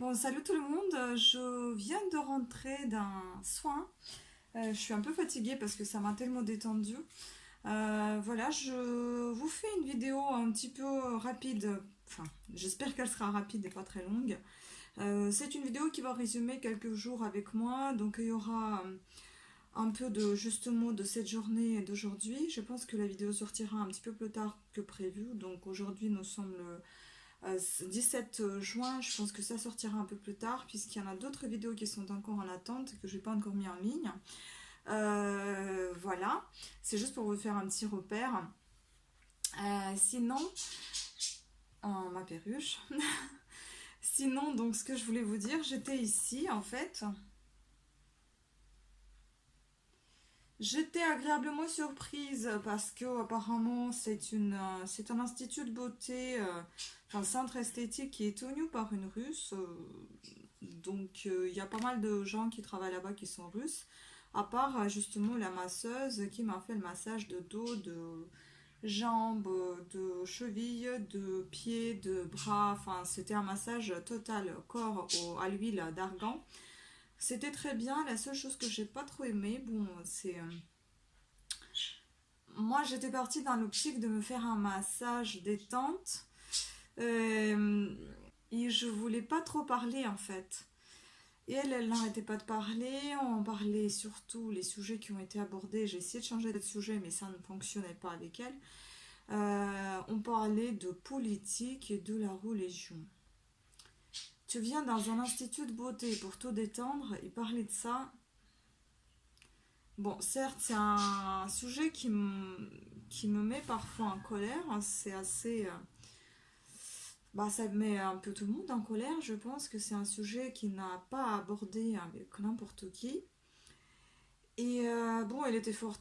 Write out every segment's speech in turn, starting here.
Bon, salut tout le monde, je viens de rentrer d'un soin. Je suis un peu fatiguée parce que ça m'a tellement détendue. Voilà, je vous fais une vidéo un petit peu rapide. Enfin, j'espère qu'elle sera rapide et pas très longue. C'est une vidéo qui va résumer quelques jours avec moi. Donc il y aura un peu de justement de cette journée et d'aujourd'hui. Je pense que la vidéo sortira un petit peu plus tard que prévu. Donc aujourd'hui nous sommes le 17 juin, je pense que ça sortira un peu plus tard, puisqu'il y en a d'autres vidéos qui sont encore en attente, que je n'ai pas encore mis en ligne. Voilà, c'est juste pour vous faire un petit repère. Sinon, oh, ma perruche. Sinon, donc, ce que je voulais vous dire, j'étais ici, en fait. J'étais agréablement surprise parce que apparemment c'est un institut de beauté, un centre esthétique qui est tenu par une Russe. Donc il y a pas mal de gens qui travaillent là-bas qui sont russes. À part justement la masseuse qui m'a fait le massage de dos, de jambes, de chevilles, de pieds, de bras. Enfin c'était un massage total corps à l'huile d'argan. C'était très bien. La seule chose que j'ai pas trop aimé, bon, c'est moi j'étais partie dans l'optique de me faire un massage détente euh, et je voulais pas trop parler en fait. Et elle n'arrêtait pas de parler, on parlait surtout les sujets qui ont été abordés. J'ai essayé de changer de sujet, mais ça ne fonctionnait pas avec elle. On parlait de politique et de la religion. Tu viens dans un institut de beauté pour te détendre et parler de ça. Bon, certes, c'est un sujet qui me met parfois en colère. C'est assez. Bah, ça met un peu tout le monde en colère. Je pense que c'est un sujet qui n'a pas abordé avec n'importe qui. Et bon, elle était fort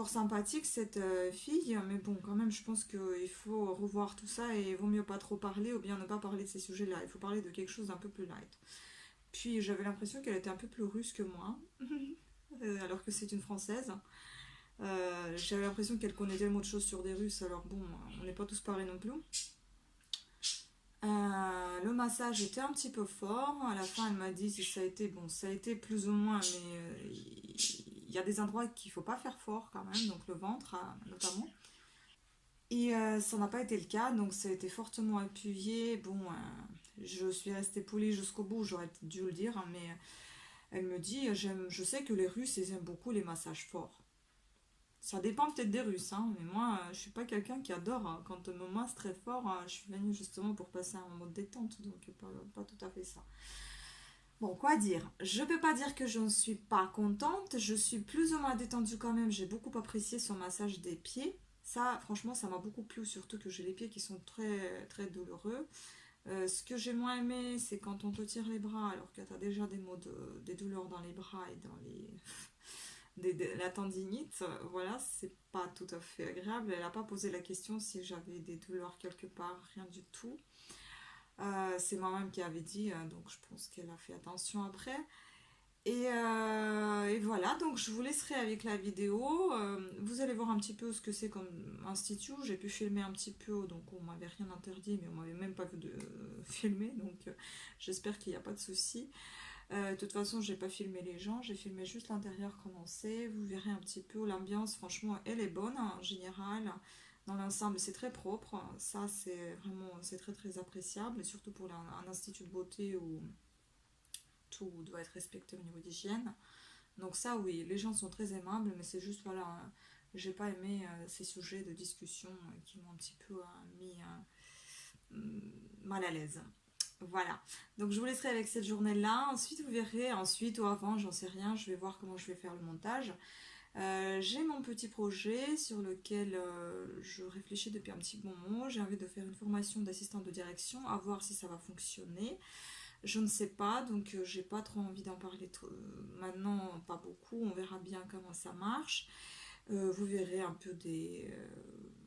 sympathique, cette fille, mais bon, quand même, je pense qu'il faut revoir tout ça et il vaut mieux pas trop parler ou bien ne pas parler de ces sujets-là. Il faut parler de quelque chose d'un peu plus light. Puis j'avais l'impression qu'elle était un peu plus russe que moi, alors que c'est une Française. J'avais l'impression qu'elle connaît tellement de choses sur des Russes, alors bon, on n'est pas tous pareils non plus. Le massage était un petit peu fort. À la fin, elle m'a dit si ça a été bon, ça a été plus ou moins, mais il y a des endroits qu'il faut pas faire fort quand même, donc le ventre notamment. Et ça n'a pas été le cas, donc ça a été fortement appuyé. Bon, je suis restée polie jusqu'au bout, j'aurais dû le dire, hein, mais elle me dit je sais que les Russes ils aiment beaucoup les massages forts. Ça dépend peut-être des Russes, hein, mais moi, je suis pas quelqu'un qui adore quand on me masse très fort. Je suis venue justement pour passer un moment de détente, donc pas tout à fait ça. Bon, quoi dire? Je peux pas dire que je ne suis pas contente. Je suis plus ou moins détendue quand même. J'ai beaucoup apprécié son massage des pieds. Ça, franchement, ça m'a beaucoup plu, surtout que j'ai les pieds qui sont très, très douloureux. Ce que j'ai moins aimé, c'est quand on te tire les bras alors que tu as déjà des douleurs dans les bras et dans la tendinite, voilà, c'est pas tout à fait agréable. Elle n'a pas posé la question si j'avais des douleurs quelque part, rien du tout. C'est moi-même qui avais dit, donc je pense qu'elle a fait attention après. Et voilà, donc je vous laisserai avec la vidéo. Vous allez voir un petit peu ce que c'est comme institut. J'ai pu filmer un petit peu, donc on m'avait rien interdit, mais on m'avait même pas vu de filmer, donc j'espère qu'il n'y a pas de souci. De toute façon, j'ai pas filmé les gens, j'ai filmé juste l'intérieur commencé. Vous verrez un petit peu l'ambiance. Franchement, elle est bonne hein, en général. Dans l'ensemble, c'est très propre. Ça, c'est vraiment, c'est très très appréciable, et surtout pour un institut de beauté où tout doit être respecté au niveau d'hygiène. Donc ça, oui, les gens sont très aimables, mais c'est juste voilà, j'ai pas aimé ces sujets de discussion qui m'ont un petit peu mis mal à l'aise. Voilà. Donc je vous laisserai avec cette journée-là. Ensuite, vous verrez, ensuite ou avant, j'en sais rien, je vais voir comment je vais faire le montage. J'ai mon petit projet sur lequel je réfléchis depuis un petit moment. J'ai envie de faire une formation d'assistante de direction, à voir si ça va fonctionner. Je ne sais pas, donc j'ai pas trop envie d'en parler maintenant, pas beaucoup. On verra bien comment ça marche. Vous verrez un peu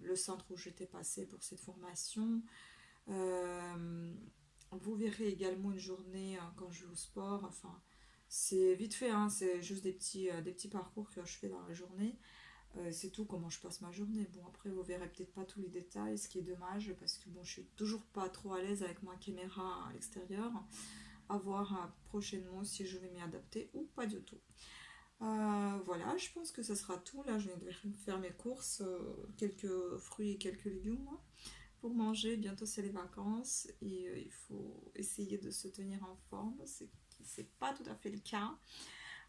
le centre où j'étais passée pour cette formation. Euh, Vous verrez également une journée quand je vais au sport. Enfin, c'est vite fait, hein, c'est juste des petits parcours que je fais dans la journée. C'est tout comment je passe ma journée. Bon, après, vous verrez peut-être pas tous les détails, ce qui est dommage, parce que bon, je suis toujours pas trop à l'aise avec ma caméra à l'extérieur. À voir prochainement si je vais m'y adapter ou pas du tout. Voilà, je pense que ça sera tout. Là, je vais faire mes courses, quelques fruits et quelques légumes pour manger. Bientôt, c'est les vacances et il faut essayer de se tenir en forme. C'est pas tout à fait le cas.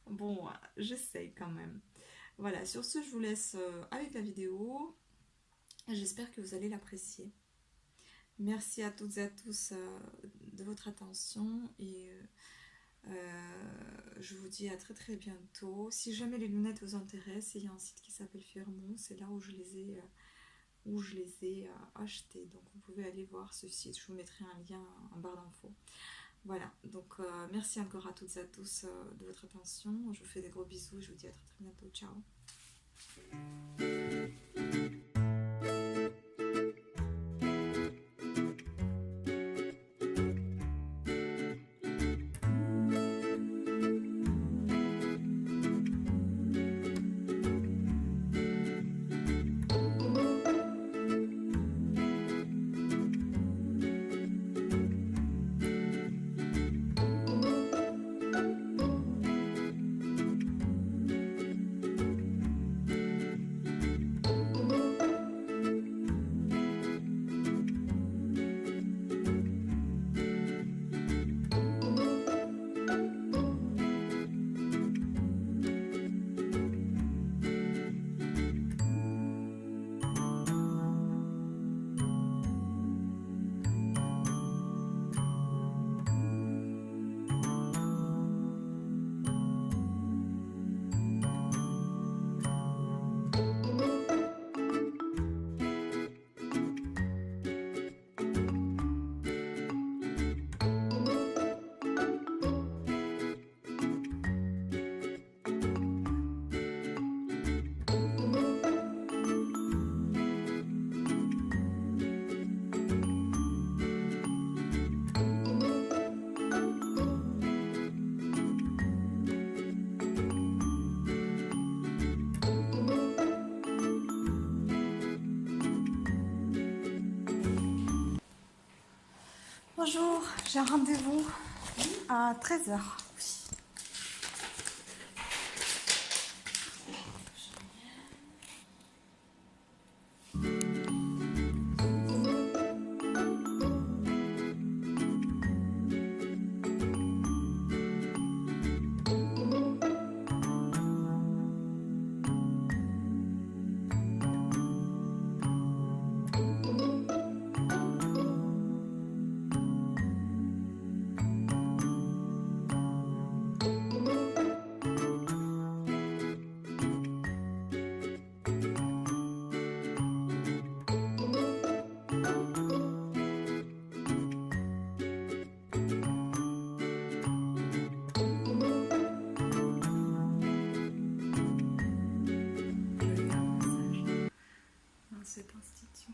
Bon, j'essaye quand même. Voilà, sur ce, je vous laisse avec la vidéo. J'espère que vous allez l'apprécier. Merci à toutes et à tous de votre attention et je vous dis à très très bientôt. Si jamais les lunettes vous intéressent, il y a un site qui s'appelle Fermont, c'est là où je les ai achetées. Donc vous pouvez aller voir ce site, je vous mettrai un lien en barre d'infos. Voilà, donc merci encore à toutes et à tous de votre attention. Je vous fais des gros bisous, je vous dis à très très bientôt. Ciao. Bonjour, j'ai un rendez-vous à 13h. Cet institut.